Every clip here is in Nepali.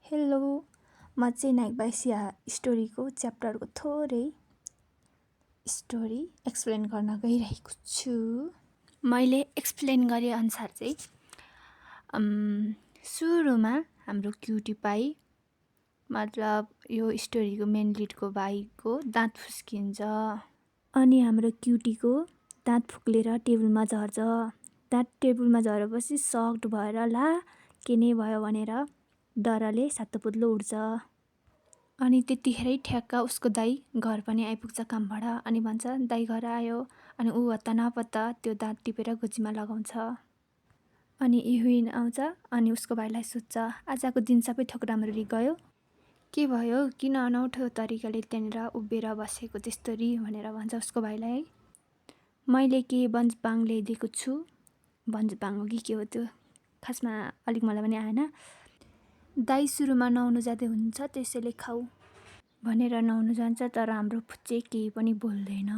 हेलो, म चाहिँ नागबासिया स्टोरीको च्याप्टरको थोरै स्टोरी एक्सप्लेन गर्न गइरहेको छु। मैले एक्सप्लेन गरे अनुसार चाहिँ सुरुमा हाम्रो क्युटी पाई मतलब यो स्टोरीको मेन लिडको भाइको दाँत फुस्किन्छ अनि हाम्रो क्युटीको दाँत फुक्लेर टेबलमा झर्छ। दाँत टेबलमा झरेपछि सक्ड भएर ला के नै भयो भनेर डरले सातोपुत्लो उड्छ। अनि त्यतिखेरै ठ्याक्क उसको दाइ घर पनि आइपुग्छ कामबाट अनि भन्छ दाइ घर आयो। अनि ऊ हत्ता नपत्ता त्यो दाँत टिपेर गोजीमा लगाउँछ। अनि इहुइन आउँछ अनि उसको भाइलाई सोध्छ आजको दिन सबै थोक राम्ररी गयो? के भयो किन अनौठो तरिकाले त्यहाँनिर उभिएर बसेको त्यस्तरी भनेर भन्छ उसको भाइलाई। मैले के बन्चबाङ ल्याइदिएको छु। बन्चबाङ हो कि के हो त्यो खासमा अलिक मलाई पनि आएन। दाइ सुरुमा नुहाउनु जाँदै हुन्छ त्यसैले खाऊ भनेर नुहाउनु जान्छ तर हाम्रो फुच्चे केही पनि बोल्दैन।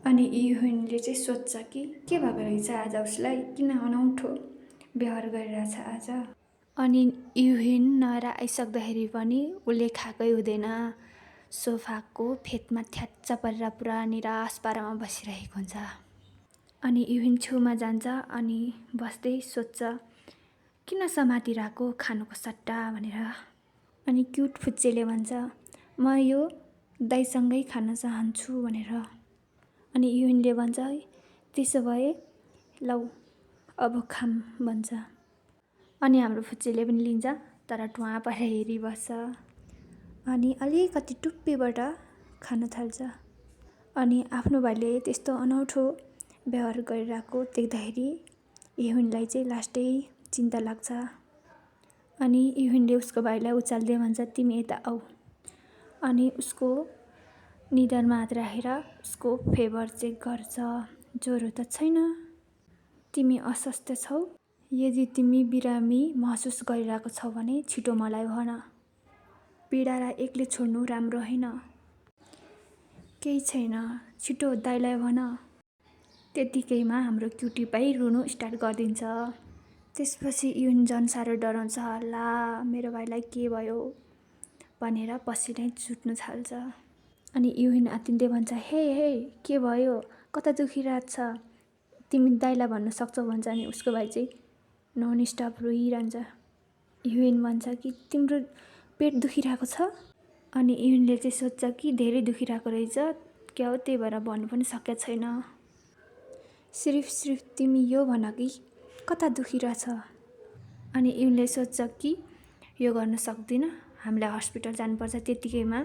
अनि इहुइनले चाहिँ सोध्छ कि के भएको रहेछ आज उसलाई किन अनौठो व्यवहार गरिरहेछ आज। अनि इहुइन नएर आइसक्दाखेरि पनि उसले खाएकै हुँदैन। सोफाको फेदमा थ्याच्च परेर पुरा निराश पारामा बसिरहेको हुन्छ। अनि इहुइन छेउमा जान्छ अनि बस्दै सोध्छ किन समातिरहेको खानुको सट्टा भनेर। अनि क्युट फुच्चेले भन्छ म यो दाइसँगै खान चाहन्छु भनेर। अनि इहुइनले भन्छ त्यसो भए लौ अब खाम भन्छ। अनि हाम्रो फुच्चेले पनि लिन्छ तर टुवा परेर हेरिबस्छ। अनि अलिकति टुप्पीबाट खान थाल्छ। अनि आफ्नो भाइले त्यस्तो अनौठो व्यवहार गरिरहेको देख्दाखेरि इहुइनलाई चाहिँ लास्टै चिन्ता लाग्छ। अनि इहुइनले उसको भाइलाई उचाल्दै भन्छ तिमी यता आऊ। अनि उसको निधारमा हात राखेर उसको फेभर चेक गर्छ। ज्वरो त छैन? तिमी अस्वस्थ छौ? यदि तिमी बिरामी महसुस गरिरहेको छौ भने छिटो मलाई भन। पीडालाई एक्लै छोड्नु राम्रो होइन। केही छैन छिटो दाइलाई भन। त्यतिकैमा हाम्रो क्युटी पाई रुनु स्टार्ट गरिदिन्छ। त्यसपछि इहुइन झन् साह्रो डराउँछ ला मेरो भाइलाई के भयो भनेर पसिनै छुट्नु थाल्छ। अनि इहुइन आत्तिँदै भन्छ हे हे के भयो कता दुखिरहेछ तिमी दाइलाई भन्न सक्छौ भन्छ। अनि उसको भाइ चाहिँ नन स्टप रोइरहन्छ। इहुइन भन्छ कि तिम्रो पेट दुखिरहेको छ? अनि इहुइनले चाहिँ सोध्छ कि धेरै दुखिरहेको रहेछ क्या हो त्यही भएर भन्नु पनि सकेको छैन। सिर्फ तिमी यो भन कि कता दुखिरहेछ। अनि इहुइनले सोध्छ कि यो गर्न सक्दिनँ हामीलाई हस्पिटल जानुपर्छ। त्यतिकैमा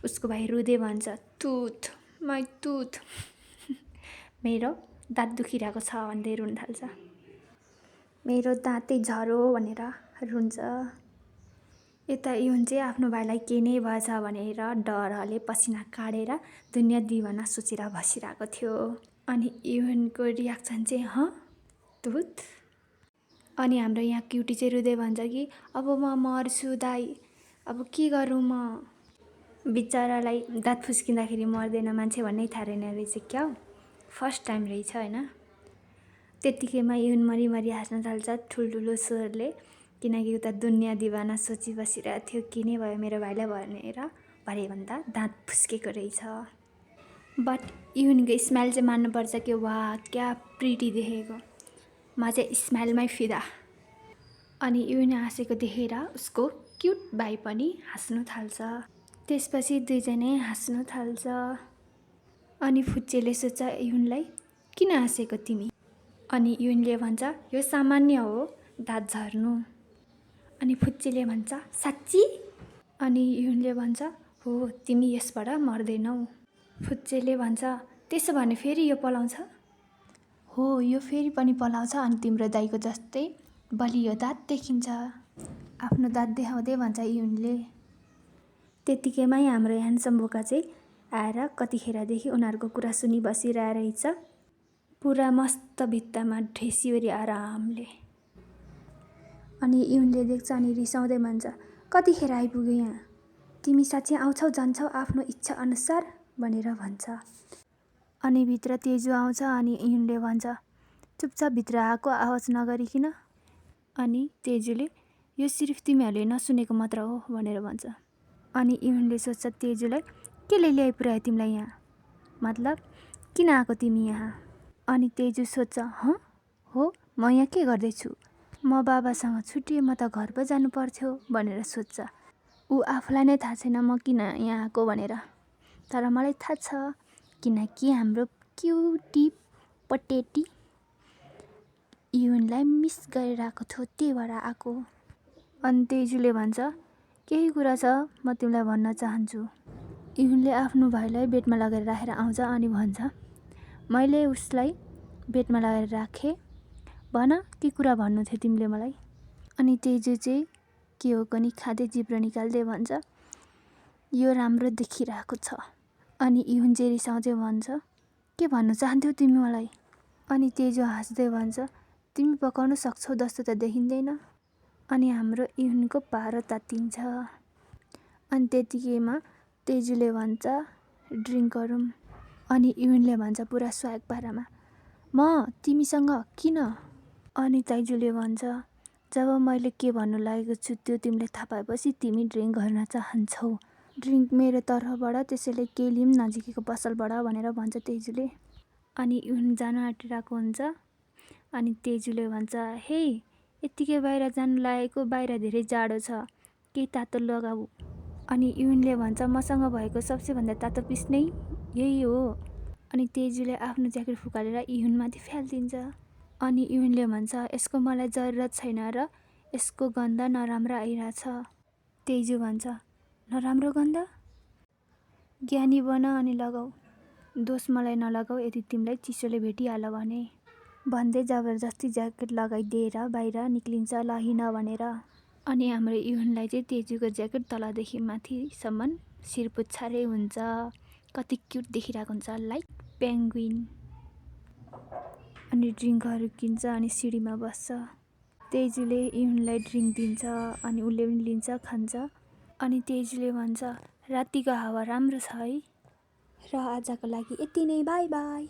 उसको भाइ रुँदै भन्छ तुथ माई तुथ मेरो दाँत दुखिरहेको छ भन्दै रुन थाल्छ। मेरो दाँतै झरो भनेर रुन्छ। यता इहुइन चाहिँ आफ्नो भाइलाई के नै भएछ भनेर डरले पसिना काडेर दुनियाँ दिवाना सोचेर बसिरहेको थियो। अनि इहुइनको रियाक्सन चाहिँ तुथ। अनि हाम्रो यहाँ क्युटी चाहिँ रुँदै भन्छ कि अब म मर्छु दाइ अब के गरौँ म। बिचरालाई दाँत फुस्किँदाखेरि मर्दैन मान्छे भन्नै थाहा रहेन रहेछ क्या हो फर्स्ट टाइम रहेछ होइन। त्यतिकैमा इहुइन मरिमरि हाँस्न थाल्छ ठुल्ठुलो स्वरले किनकि उता दुनियाँ दिवाना सोची बसिरहेको थियो के नै भयो मेरो भाइलाई भनेर भरे भन्दा दाँत फुस्केको रहेछ। बट इहुइनको स्माइल चाहिँ मान्नुपर्छ कि वाह क्या प्रिटी देखेको म चाहिँ स्माइलमै फिदा। अनि इहुइन हाँसेको देखेर उसको क्युट भाइ पनि हाँस्नु थाल्छ। त्यसपछि दुईजनै हाँस्नु थाल्छ। अनि फुच्चेले सोध्छ इहुइनलाई किन हाँसेको तिमी? अनि इहुइनले भन्छ यो सामान्य हो दाँत झर्नु। अनि फुच्चेले भन्छ साँच्ची? अनि इहुइनले भन्छ हो तिमी यसबाट मर्दैनौ। फुच्चेले भन्छ त्यसो भने फेरि यो पलाउँछ? हो यो फेरि पनि पलाउँछ अनि तिम्रो दाइको जस्तै बलियो दाँत देखिन्छ। आफ्नो दाँत देखाउँदै भन्छ इहुइनले। त्यतिकैमै हाम्रो ह्यान्डसम बोका चाहिँ आएर कतिखेरदेखि उनीहरूको कुरा सुनि बसिरहेको रहेछ पुरा मस्त भित्तामा ढेसिवरी आरामले। अनि इहुइनले देख्छ अनि रिसाउँदै भन्छ कतिखेर आइपुग्यो यहाँ तिमी साँच्चै आउँछौ जान्छौ आफ्नो इच्छा अनुसार भनेर भन्छ। अनि भित्र तेजु आउँछ अनि इहुइनले भन्छ चुपचाप भित्र आएको आवाज नगरिकन। अनि तेजुले यो सिर्फ तिमीहरूले नसुनेको मात्र हो भनेर भन्छ। अनि इहुनले सोध्छ तेजुलाई, केले ल्याइ पुर्यायो तिमीलाई यहाँ, मतलब किन आएको तिमी यहाँ? अनि तेजु सोध्छ, हो म यहाँ के गर्दैछु? म बाबासँग छुट्टिएँ, म त घर पो जानु पर्थ्यो भनेर सोध्छ। ऊ आफूलाई नै थाहा छैन म किन यहाँ आएको भनेर, तर मलाई थाहा छ किनकि हाम्रो क्युटी पटेटी इहुनलाई मिस गरिरहेको थियो, त्यही भएर आएको। अनि तेजुले भन्छ, केही कुरा छ म तिमीलाई भन्न चाहन्छु। इहुनले आफ्नो भाइलाई बेडमा लगेर राखेर आउँछ अनि भन्छ, मैले उसलाई बेडमा लगाएर राखेँ, भन के कुरा भन्नु थियो तिमीले मलाई? अनि तेजु चाहिँ के हो पनि खाँदै जिब्रो निकाल्दै भन्छ, यो राम्रो देखिरहेको छ। अनि इहुन चाहिँ रिसाउँदै भन्छ, के भन्नु चाहन्थ्यौ तिमी मलाई? अनि तेजु हाँस्दै भन्छ, तिमी पकाउन सक्छौ जस्तो त देखिँदैन। अनि हाम्रो इहुनको पारो तात्तिन्छ। अनि त्यतिकैमा तेजुले भन्छ, ड्रिङ्क गरौँ। अनि इहुनले भन्छ पुरा स्वाग पारामा, म तिमीसँग किन? अनि तेजुले भन्छ, जब मैले के भन्नु लागेको छु त्यो तिमीले थाहा पाएपछि तिमी ड्रिङ्क गर्न चाहन्छौ। ड्रिङ्क मेरो तर्फबाट, त्यसैले केही लिऊँ नजिकैको पसलबाट भनेर भन्छ तेजुले। अनि इहुन जान आँटिरहेको हुन्छ। अनि तेजुले भन्छ, हे यत्तिकै बाहिर जानु लागेको, बाहिर धेरै जाडो छ, केही तातो लगाऊ। अनि इहुनले भन्छ, मसँग भएको सबसे भन्दा तातो पिस नै यही हो। अनि तेजुले आफ्नो ज्याकेट फुकालेर इहुनमाथि फ्यालिदिन्छ। अनि इहुनले भन्छ, यसको मलाई जरुरत छैन र यसको गन्ध नराम्रो आइरहेछ। तेजु भन्छ, नराम्रो गन्ध? ज्ञानी बन अनि लगाऊ, दोष मलाई नलगाऊ यदि तिमीलाई चिसोले भेटिहाल भने, भन्दै जबरजस्ती ज्याकेट लगाइदिएर बाहिर निक्लिन्छ ल हिँड भनेर। अनि हाम्रो इहुनलाई चाहिँ तेजुको ज्याकेट तलदेखि माथिसम्म शिर पुच्छारै हुन्छ, कति क्युट देखिरहेको हुन्छ, लाइक पेङ्गुइन। अनि ड्रिङ्कहरू किन्छ अनि सिडीमा बस्छ। तेजुले इहुनलाई ड्रिङ्क दिन्छ अनि उसले पनि लिन्छ, खान्छ। अनि तेजुले भन्छ, रातिको हावा राम्रो छ है, र आजको लागि यति नै, बाई बाई।